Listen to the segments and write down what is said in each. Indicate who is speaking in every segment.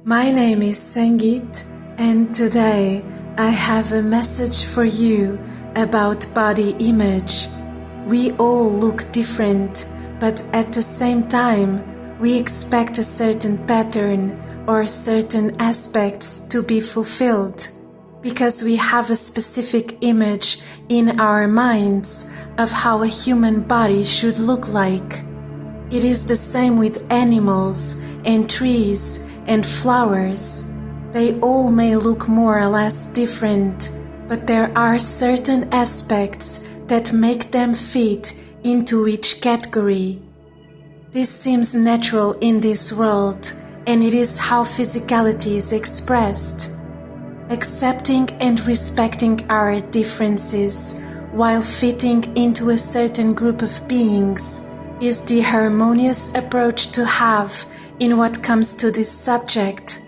Speaker 1: My name is Sangit, and today I have a message for you about body image. We all look different, but at the same time, we expect a certain pattern or certain aspects to be fulfilled, because we have a specific image in our minds of how a human body should look like. It is the same with animals and trees and flowers. They all may look more or less different, but there are certain aspects that make them fit into each category. This seems natural in this world, and it is how physicality is expressed. Accepting and respecting our differences while fitting into a certain group of beings is the harmonious approach to have in what comes to this subject.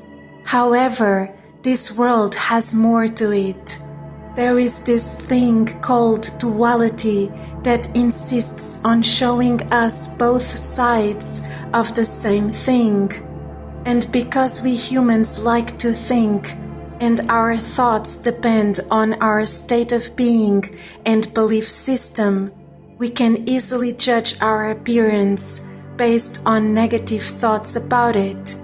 Speaker 1: However, this world has more to it. There is this thing called duality that insists on showing us both sides of the same thing. And because we humans like to think, and our thoughts depend on our state of being and belief system, we can easily judge our appearance based on negative thoughts about it.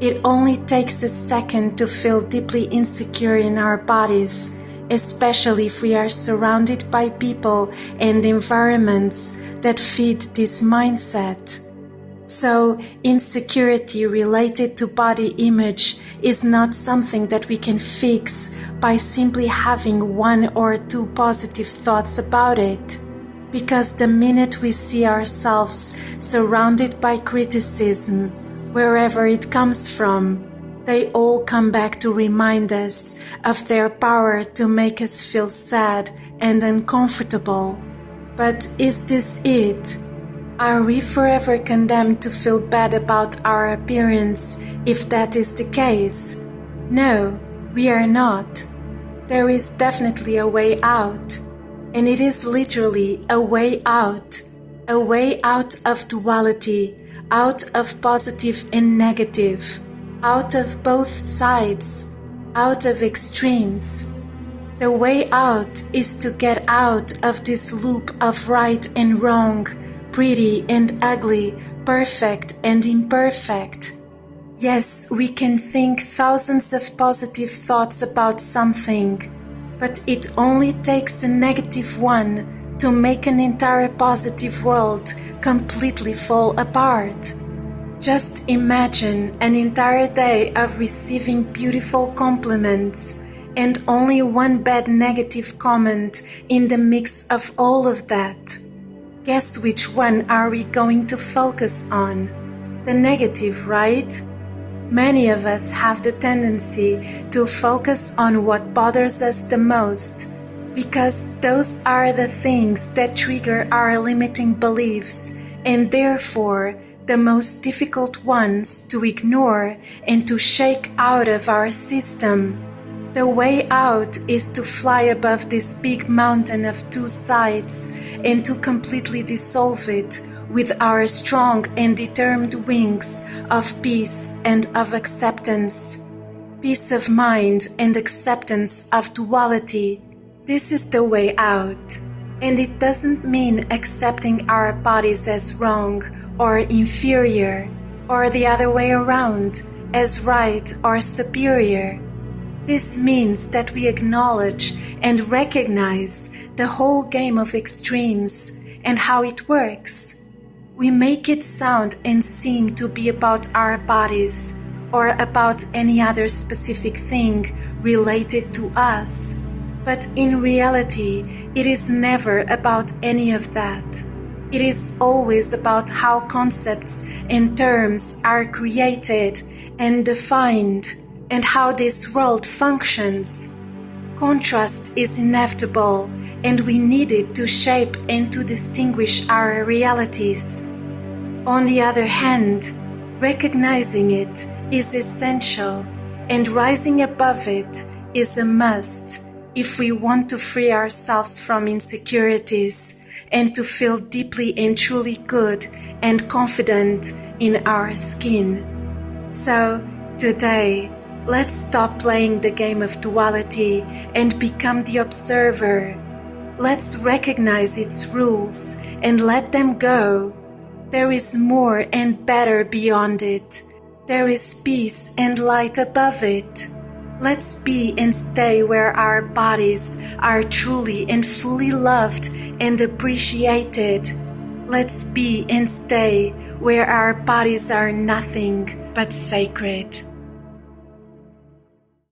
Speaker 1: It only takes a second to feel deeply insecure in our bodies, especially if we are surrounded by people and environments that feed this mindset. So, insecurity related to body image is not something that we can fix by simply having one or two positive thoughts about it. Because the minute we see ourselves surrounded by criticism, wherever it comes from, they all come back to remind us of their power to make us feel sad and uncomfortable. But is this it? Are we forever condemned to feel bad about our appearance if that is the case? No, we are not. There is definitely a way out. And it is literally a way out of duality, out of positive and negative, out of both sides, out of extremes. The way out is to get out of this loop of right and wrong, pretty and ugly, perfect and imperfect. Yes, we can think thousands of positive thoughts about something, but it only takes a negative one to make an entire positive world completely fall apart. Just imagine an entire day of receiving beautiful compliments and only one bad negative comment in the mix of all of that. Guess which one are we going to focus on? The negative, right? Many of us have the tendency to focus on what bothers us the most, because those are the things that trigger our limiting beliefs, and therefore the most difficult ones to ignore and to shake out of our system. The way out is to fly above this big mountain of two sides and to completely dissolve it with our strong and determined wings of peace and of acceptance. Peace of mind and acceptance of duality. This is the way out. And it doesn't mean accepting our bodies as wrong or inferior, or the other way around, as right or superior. This means that we acknowledge and recognize the whole game of extremes and how it works. We make it sound and seem to be about our bodies or about any other specific thing related to us. But in reality, it is never about any of that. It is always about how concepts and terms are created and defined and how this world functions. Contrast is inevitable, and we need it to shape and to distinguish our realities. On the other hand, recognizing it is essential, and rising above it is a must if we want to free ourselves from insecurities and to feel deeply and truly good and confident in our skin. So, Today, let's stop playing the game of duality and become the observer. Let's recognize its rules and let them go. There is more and better beyond it. There is peace and light above it. Let's be and stay where our bodies are truly and fully loved and appreciated. Let's be and stay where our bodies are nothing but sacred.